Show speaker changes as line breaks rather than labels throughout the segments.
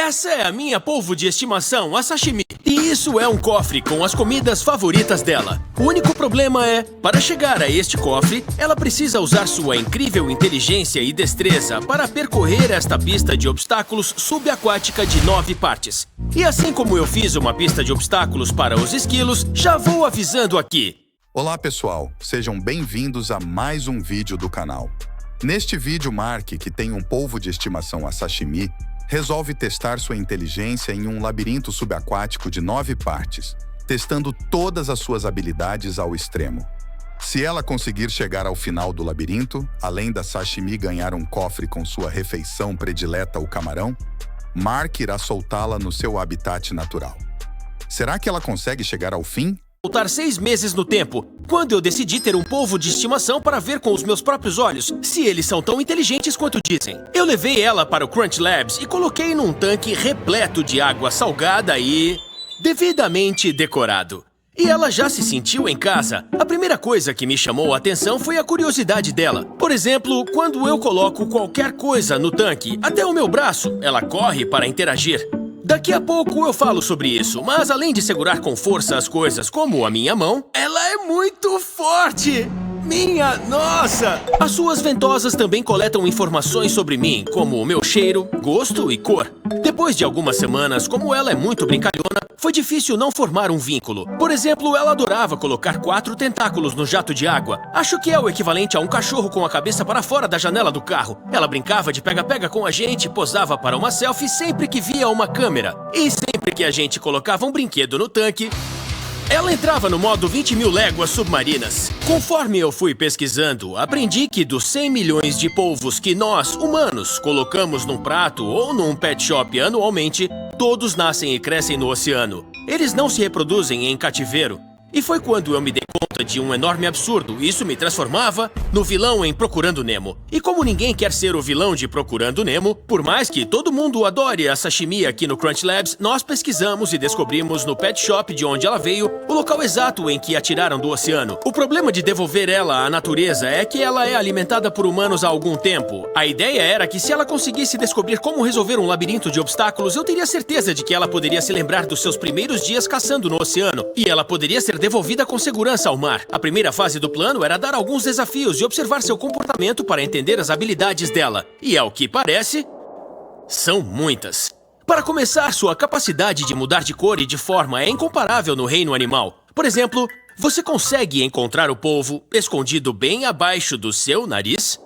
Essa é a minha polvo de estimação, a sashimi. E isso é um cofre com as comidas favoritas dela. O único problema é, para chegar a este cofre, ela precisa usar sua incrível inteligência e destreza para percorrer esta pista de obstáculos subaquática de 9 partes. E assim como eu fiz uma pista de obstáculos para os esquilos, já vou avisando aqui.
Olá pessoal, sejam bem-vindos a mais um vídeo do canal. Neste vídeo, Mark, que tem um polvo de estimação a sashimi, resolve testar sua inteligência em um labirinto subaquático de 9 partes, testando todas as suas habilidades ao extremo. Se ela conseguir chegar ao final do labirinto, além da sashimi ganhar um cofre com sua refeição predileta, o camarão, Mark irá soltá-la no seu habitat natural. Será que ela consegue chegar ao fim?
Voltar 6 meses no tempo, quando eu decidi ter um polvo de estimação para ver com os meus próprios olhos se eles são tão inteligentes quanto dizem. Eu levei ela para o Crunch Labs e coloquei num tanque repleto de água salgada e devidamente decorado. E ela já se sentiu em casa. A primeira coisa que me chamou a atenção foi a curiosidade dela. Por exemplo, quando eu coloco qualquer coisa no tanque, até o meu braço, ela corre para interagir. Daqui a pouco eu falo sobre isso, mas além de segurar com força as coisas como a minha mão, ela é muito forte! Minha nossa! As suas ventosas também coletam informações sobre mim, como o meu cheiro, gosto e cor. Depois de algumas semanas, como ela é muito brincalhona, foi difícil não formar um vínculo. Por exemplo, ela adorava colocar 4 tentáculos no jato de água. Acho que é o equivalente a um cachorro com a cabeça para fora da janela do carro. Ela brincava de pega-pega com a gente, posava para uma selfie sempre que via uma câmera. E sempre que a gente colocava um brinquedo no tanque, ela entrava no modo 20.000 léguas submarinas. Conforme eu fui pesquisando, aprendi que dos 100 milhões de polvos que nós, humanos, colocamos num prato ou num pet shop anualmente, todos nascem e crescem no oceano. Eles não se reproduzem em cativeiro. E foi quando eu me dei conta de um enorme absurdo. Isso me transformava no vilão em Procurando Nemo. E como ninguém quer ser o vilão de Procurando Nemo, por mais que todo mundo adore a sashimi aqui no Crunch Labs, nós pesquisamos e descobrimos no pet shop de onde ela veio o local exato em que a tiraram do oceano. O problema de devolver ela à natureza é que ela é alimentada por humanos há algum tempo. A ideia era que se ela conseguisse descobrir como resolver um labirinto de obstáculos, eu teria certeza de que ela poderia se lembrar dos seus primeiros dias caçando no oceano. E ela poderia ser devolvida com segurança ao mar. A primeira fase do plano era dar alguns desafios e observar seu comportamento para entender as habilidades dela. E ao que parece, são muitas. Para começar, sua capacidade de mudar de cor e de forma é incomparável no reino animal. Por exemplo, você consegue encontrar o polvo escondido bem abaixo do seu nariz?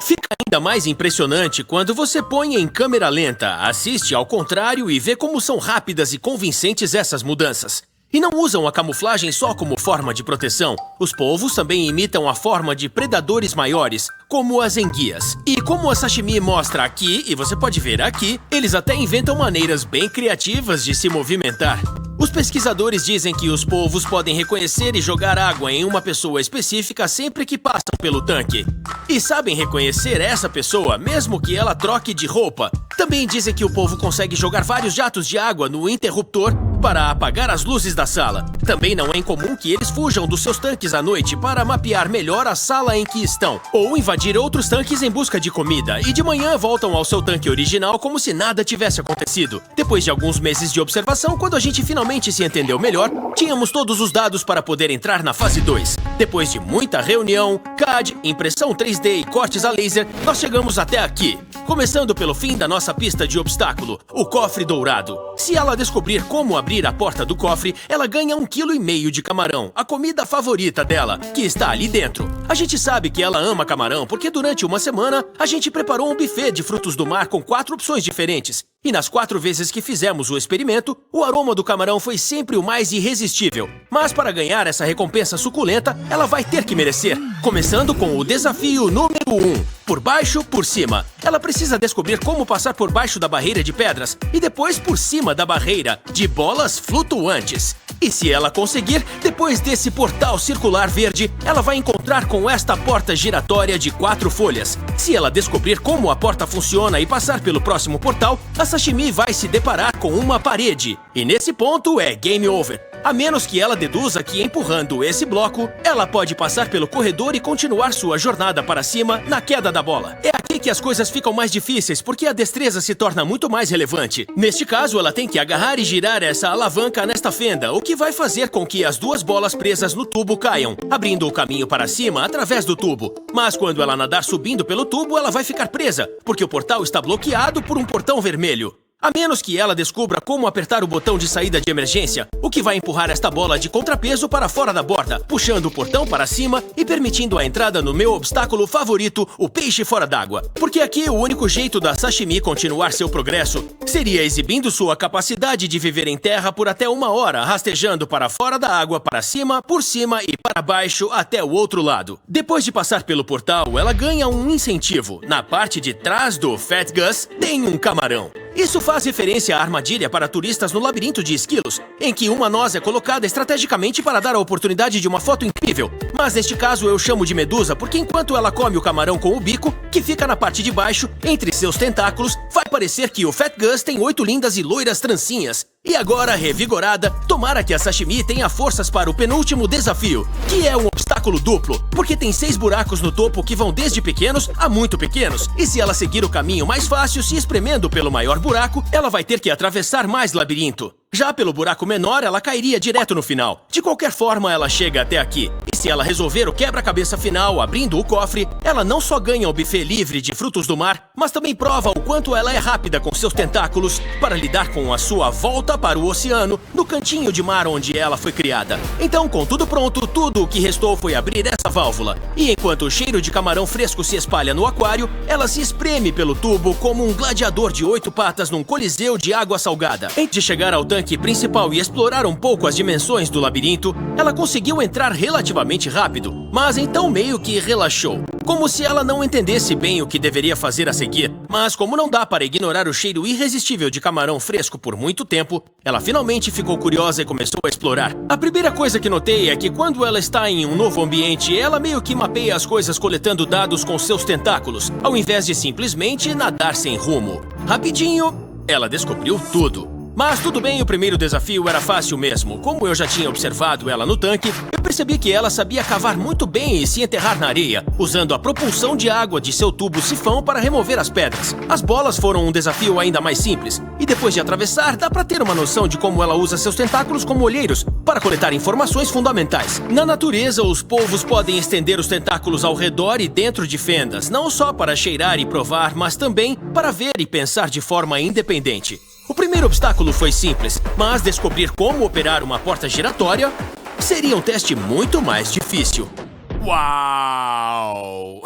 Fica ainda mais impressionante quando você põe em câmera lenta, assiste ao contrário e vê como são rápidas e convincentes essas mudanças. E não usam a camuflagem só como forma de proteção. Os polvos também imitam a forma de predadores maiores, como as enguias. E como a sashimi mostra aqui, e você pode ver aqui, eles até inventam maneiras bem criativas de se movimentar. Os pesquisadores dizem que os polvos podem reconhecer e jogar água em uma pessoa específica sempre que passam pelo tanque. E sabem reconhecer essa pessoa, mesmo que ela troque de roupa. Também dizem que o polvo consegue jogar vários jatos de água no interruptor para apagar as luzes da sala. Também não é incomum que eles fujam dos seus tanques à noite para mapear melhor a sala em que estão, ou invadir outros tanques em busca de comida, e de manhã voltam ao seu tanque original como se nada tivesse acontecido. Depois de alguns meses de observação, quando a gente finalmente se entendeu melhor, tínhamos todos os dados para poder entrar na fase 2. Depois de muita reunião, CAD, impressão 3D e cortes a laser, nós chegamos até aqui. Começando pelo fim da nossa pista de obstáculo, o cofre dourado. Se ela descobrir como abrir a porta do cofre, ela ganha 1,5 kg de camarão, a comida favorita dela, que está ali dentro. A gente sabe que ela ama camarão porque durante uma semana a gente preparou um buffet de frutos do mar com 4 opções diferentes. E nas 4 vezes que fizemos o experimento, o aroma do camarão foi sempre o mais irresistível. Mas para ganhar essa recompensa suculenta, ela vai ter que merecer. Começando com o desafio número 1. Por baixo, por cima. Ela precisa descobrir como passar por baixo da barreira de pedras e depois por cima da barreira de bolas flutuantes. E se ela conseguir, depois desse portal circular verde, ela vai encontrar com esta porta giratória de 4 folhas. Se ela descobrir como a porta funciona e passar pelo próximo portal, a sashimi vai se deparar com uma parede. E nesse ponto é game over. A menos que ela deduza que empurrando esse bloco, ela pode passar pelo corredor e continuar sua jornada para cima na queda da bola. É aqui que as coisas ficam mais difíceis, porque a destreza se torna muito mais relevante. Neste caso, ela tem que agarrar e girar essa alavanca nesta fenda, o que vai fazer com que as duas bolas presas no tubo caiam, abrindo o caminho para cima através do tubo. Mas quando ela nadar subindo pelo tubo, ela vai ficar presa, porque o portal está bloqueado por um portão vermelho. A menos que ela descubra como apertar o botão de saída de emergência, o que vai empurrar esta bola de contrapeso para fora da borda, puxando o portão para cima e permitindo a entrada no meu obstáculo favorito, o peixe fora d'água. Porque aqui o único jeito da sashimi continuar seu progresso seria exibindo sua capacidade de viver em terra por até 1 hora, rastejando para fora da água, para cima, por cima e para baixo até o outro lado. Depois de passar pelo portal, ela ganha um incentivo. Na parte de trás do Fat Gus tem um camarão. Isso faz referência à armadilha para turistas no labirinto de esquilos, em que uma noz é colocada estrategicamente para dar a oportunidade de uma foto incrível. Mas neste caso eu chamo de medusa porque enquanto ela come o camarão com o bico, que fica na parte de baixo, entre seus tentáculos, vai parecer que o Fat Gus tem 8 lindas e loiras trancinhas. E agora, revigorada, tomara que a sashimi tenha forças para o penúltimo desafio, que é um obstáculo duplo, porque tem 6 buracos no topo que vão desde pequenos a muito pequenos, e se ela seguir o caminho mais fácil se espremendo pelo maior buraco, ela vai ter que atravessar mais labirinto. Já pelo buraco menor, ela cairia direto no final. De qualquer forma, ela chega até aqui. E se ela resolver o quebra-cabeça final abrindo o cofre, ela não só ganha o buffet livre de frutos do mar, mas também prova o quanto ela é rápida com seus tentáculos para lidar com a sua volta para o oceano no cantinho de mar onde ela foi criada. Então, com tudo pronto, tudo o que restou foi abrir essa válvula. E enquanto o cheiro de camarão fresco se espalha no aquário, ela se espreme pelo tubo como um gladiador de 8 patas num coliseu de água salgada. Antes de chegar ao tanque principal e explorar um pouco as dimensões do labirinto, ela conseguiu entrar relativamente rápido, mas então meio que relaxou. Como se ela não entendesse bem o que deveria fazer a seguir. Mas como não dá para ignorar o cheiro irresistível de camarão fresco por muito tempo, ela finalmente ficou curiosa e começou a explorar. A primeira coisa que notei é que quando ela está em um novo ambiente, ela meio que mapeia as coisas coletando dados com seus tentáculos, ao invés de simplesmente nadar sem rumo. Rapidinho, ela descobriu tudo. Mas tudo bem, o primeiro desafio era fácil mesmo. Como eu já tinha observado ela no tanque, eu percebi que ela sabia cavar muito bem e se enterrar na areia, usando a propulsão de água de seu tubo sifão para remover as pedras. As bolas foram um desafio ainda mais simples, e depois de atravessar, dá pra ter uma noção de como ela usa seus tentáculos como olheiros para coletar informações fundamentais. Na natureza, os polvos podem estender os tentáculos ao redor e dentro de fendas, não só para cheirar e provar, mas também para ver e pensar de forma independente. O primeiro obstáculo foi simples, mas descobrir como operar uma porta giratória seria um teste muito mais difícil. Uau!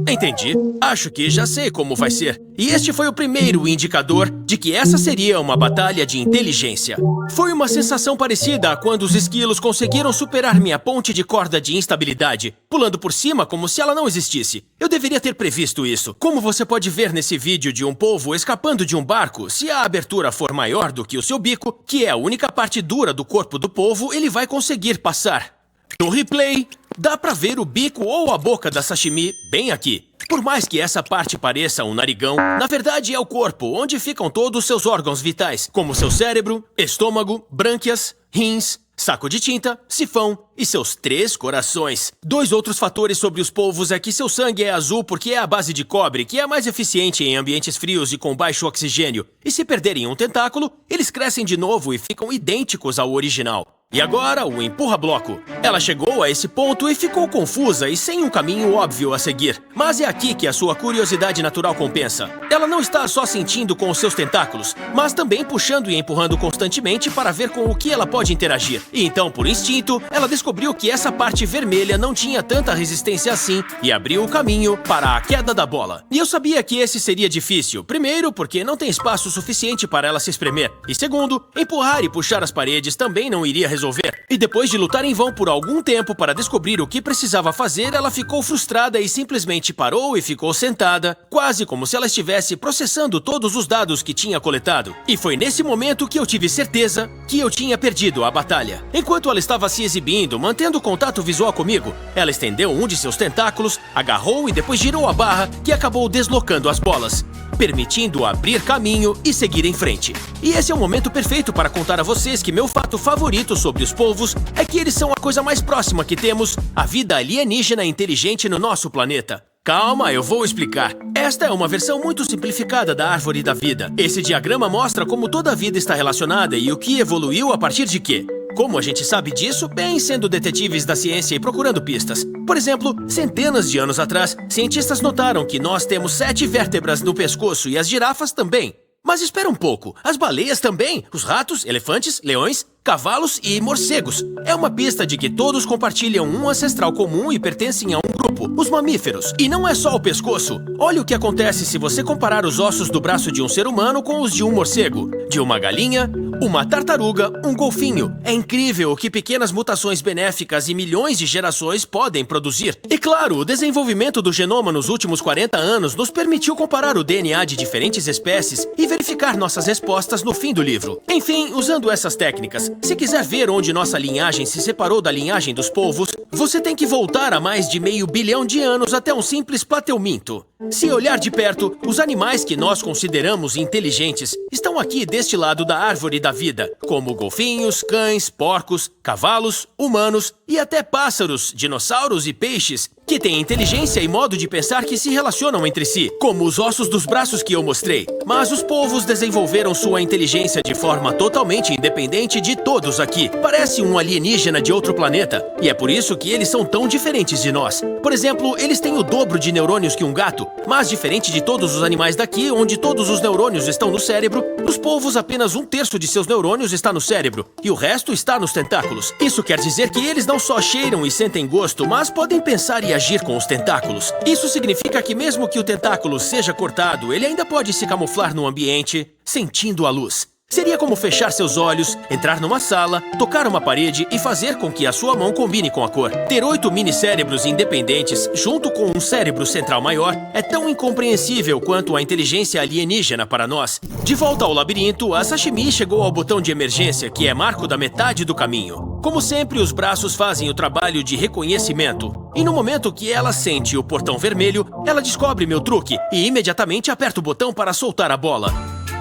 Entendi. Acho que já sei como vai ser. E este foi o primeiro indicador de que essa seria uma batalha de inteligência. Foi uma sensação parecida a quando os esquilos conseguiram superar minha ponte de corda de instabilidade, pulando por cima como se ela não existisse. Eu deveria ter previsto isso. Como você pode ver nesse vídeo de um polvo escapando de um barco, se a abertura for maior do que o seu bico, que é a única parte dura do corpo do polvo, ele vai conseguir passar. No replay, dá pra ver o bico ou a boca da sashimi bem aqui. Por mais que essa parte pareça um narigão, na verdade é o corpo, onde ficam todos seus órgãos vitais, como seu cérebro, estômago, brânquias, rins, saco de tinta, sifão e seus 3 corações. 2 outros fatores sobre os polvos é que seu sangue é azul porque é a base de cobre, que é mais eficiente em ambientes frios e com baixo oxigênio. E se perderem um tentáculo, eles crescem de novo e ficam idênticos ao original. E agora, o empurra-bloco. Ela chegou a esse ponto e ficou confusa e sem um caminho óbvio a seguir. Mas é aqui que a sua curiosidade natural compensa. Ela não está só sentindo com os seus tentáculos, mas também puxando e empurrando constantemente para ver com o que ela pode interagir. E então, por instinto, ela descobriu que essa parte vermelha não tinha tanta resistência assim e abriu o caminho para a queda da bola. E eu sabia que esse seria difícil. Primeiro, porque não tem espaço suficiente para ela se espremer. E segundo, empurrar e puxar as paredes também não iria resolver. E depois de lutar em vão por algum tempo para descobrir o que precisava fazer, ela ficou frustrada e simplesmente parou e ficou sentada, quase como se ela estivesse processando todos os dados que tinha coletado. E foi nesse momento que eu tive certeza que eu tinha perdido a batalha. Enquanto ela estava se exibindo, mantendo contato visual comigo, ela estendeu um de seus tentáculos, agarrou e depois girou a barra, que acabou deslocando as bolas. permitindo abrir caminho e seguir em frente. E esse é o momento perfeito para contar a vocês que meu fato favorito sobre os polvos é que eles são a coisa mais próxima que temos à vida alienígena inteligente no nosso planeta. Calma, eu vou explicar. Esta é uma versão muito simplificada da árvore da vida. Esse diagrama mostra como toda a vida está relacionada e o que evoluiu a partir de quê. Como a gente sabe disso? Bem, sendo detetives da ciência e procurando pistas. Por exemplo, centenas de anos atrás, cientistas notaram que nós temos 7 vértebras no pescoço e as girafas também. Mas espera um pouco, as baleias também, os ratos, elefantes, leões, cavalos e morcegos. É uma pista de que todos compartilham um ancestral comum e pertencem a um grupo, os mamíferos. E não é só o pescoço. Olha o que acontece se você comparar os ossos do braço de um ser humano com os de um morcego, de uma galinha, uma tartaruga, um golfinho. É incrível o que pequenas mutações benéficas e milhões de gerações podem produzir. E claro, o desenvolvimento do genoma nos últimos 40 anos nos permitiu comparar o DNA de diferentes espécies e verificar nossas respostas no fim do livro. Enfim, usando essas técnicas, se quiser ver onde nossa linhagem se separou da linhagem dos polvos, você tem que voltar a mais de meio bilhão de anos até um simples plateuminto. Se olhar de perto, os animais que nós consideramos inteligentes estão aqui deste lado da árvore da vida, como golfinhos, cães, porcos, cavalos, humanos e até pássaros, dinossauros e peixes, que têm inteligência e modo de pensar que se relacionam entre si, como os ossos dos braços que eu mostrei. Mas os polvos desenvolveram sua inteligência de forma totalmente independente de todos aqui. Parece um alienígena de outro planeta, e é por isso que eles são tão diferentes de nós. Por exemplo, eles têm o dobro de neurônios que um gato, mas diferente de todos os animais daqui, onde todos os neurônios estão no cérebro, nos polvos apenas 1/3 de seus neurônios está no cérebro, e o resto está nos tentáculos. Isso quer dizer que eles não só cheiram e sentem gosto, mas podem pensar e agir com os tentáculos. Isso significa que mesmo que o tentáculo seja cortado, ele ainda pode se camuflar no ambiente, sentindo a luz. Seria como fechar seus olhos, entrar numa sala, tocar uma parede e fazer com que a sua mão combine com a cor. Ter 8 mini-cérebros independentes, junto com um cérebro central maior, é tão incompreensível quanto a inteligência alienígena para nós. De volta ao labirinto, a Sashimi chegou ao botão de emergência, que é marco da metade do caminho. Como sempre, os braços fazem o trabalho de reconhecimento. E no momento que ela sente o portão vermelho, ela descobre meu truque e imediatamente aperta o botão para soltar a bola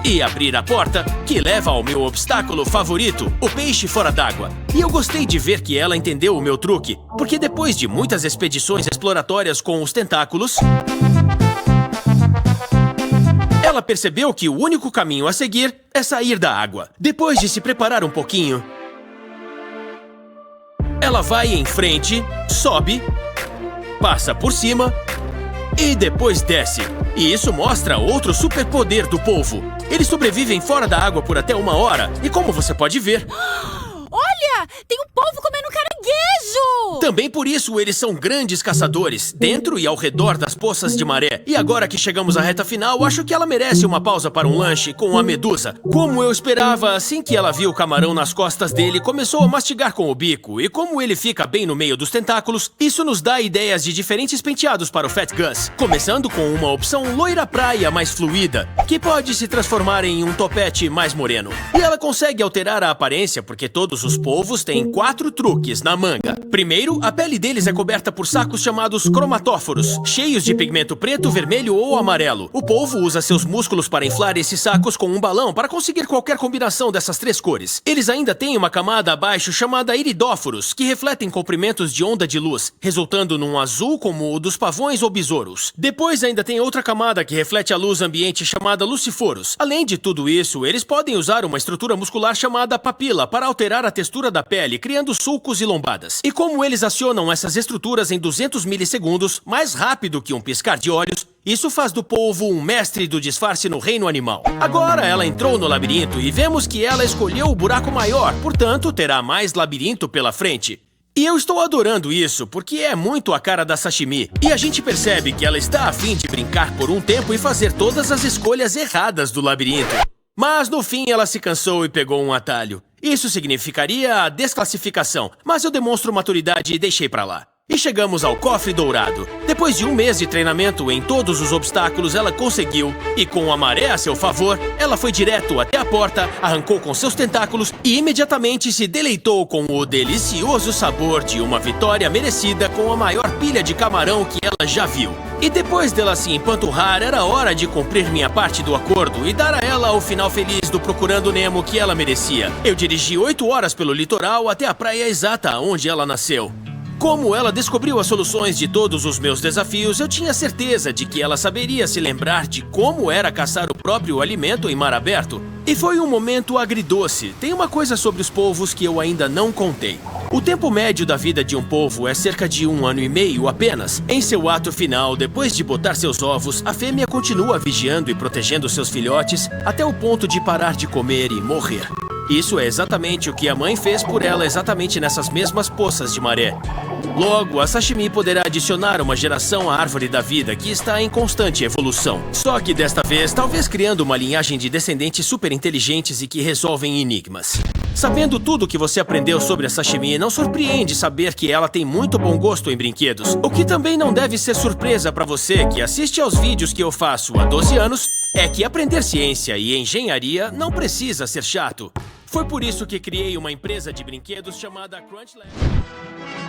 e abrir a porta, que leva ao meu obstáculo favorito, o peixe fora d'água. E eu gostei de ver que ela entendeu o meu truque, porque depois de muitas expedições exploratórias com os tentáculos, ela percebeu que o único caminho a seguir é sair da água. Depois de se preparar um pouquinho, ela vai em frente, sobe, passa por cima e depois desce. E isso mostra outro superpoder do polvo. Eles sobrevivem fora da água por até 1 hora. E como você pode ver...
Olha! Tem um polvo comendo caranguejo!
Também por isso eles são grandes caçadores, dentro e ao redor das poças de maré. E agora que chegamos à reta final, acho que ela merece uma pausa para um lanche com a medusa. Como eu esperava, assim que ela viu o camarão nas costas dele, começou a mastigar com o bico. E como ele fica bem no meio dos tentáculos, isso nos dá ideias de diferentes penteados para o Fat Gus. Começando com uma opção loira praia mais fluida, que pode se transformar em um topete mais moreno. E ela consegue alterar a aparência porque todos os polvos têm 4 truques na manga. Primeiro, a pele deles é coberta por sacos chamados cromatóforos, cheios de pigmento preto, vermelho ou amarelo. O polvo usa seus músculos para inflar esses sacos com um balão para conseguir qualquer combinação dessas 3 cores. Eles ainda têm uma camada abaixo chamada iridóforos, que refletem comprimentos de onda de luz, resultando num azul como o dos pavões ou besouros. Depois ainda tem outra camada que reflete a luz ambiente chamada luciforos. Além de tudo isso, eles podem usar uma estrutura muscular chamada papila para alterar a textura da pele, criando sulcos e lombadas. E como eles acionam essas estruturas em 200 milissegundos, mais rápido que um piscar de olhos, isso faz do polvo um mestre do disfarce no reino animal. Agora ela entrou no labirinto e vemos que ela escolheu o buraco maior, portanto terá mais labirinto pela frente. E eu estou adorando isso, porque é muito a cara da Sashimi. E a gente percebe que ela está a fim de brincar por um tempo e fazer todas as escolhas erradas do labirinto. Mas no fim ela se cansou e pegou um atalho. Isso significaria a desclassificação, mas eu demonstro maturidade e deixei pra lá. E chegamos ao cofre dourado. Depois de 1 mês de treinamento em todos os obstáculos, ela conseguiu. E com a maré a seu favor, ela foi direto até a porta, arrancou com seus tentáculos e imediatamente se deleitou com o delicioso sabor de uma vitória merecida com a maior pilha de camarão que ela já viu. E depois dela se empanturrar, era hora de cumprir minha parte do acordo e dar a ela o final feliz do Procurando Nemo que ela merecia. Eu dirigi 8 horas pelo litoral até a praia exata onde ela nasceu. Como ela descobriu as soluções de todos os meus desafios, eu tinha certeza de que ela saberia se lembrar de como era caçar o próprio alimento em mar aberto. E foi um momento agridoce. Tem uma coisa sobre os polvos que eu ainda não contei. O tempo médio da vida de um polvo é cerca de 1 ano e meio apenas. Em seu ato final, depois de botar seus ovos, a fêmea continua vigiando e protegendo seus filhotes até o ponto de parar de comer e morrer. Isso é exatamente o que a mãe fez por ela exatamente nessas mesmas poças de maré. Logo, a sashimi poderá adicionar uma geração à árvore da vida que está em constante evolução. Só que desta vez, talvez criando uma linhagem de descendentes super inteligentes e que resolvem enigmas. Sabendo tudo que você aprendeu sobre a sashimi, não surpreende saber que ela tem muito bom gosto em brinquedos. O que também não deve ser surpresa para você que assiste aos vídeos que eu faço há 12 anos, é que aprender ciência e engenharia não precisa ser chato. Foi por isso que criei uma empresa de brinquedos chamada Crunch Labs.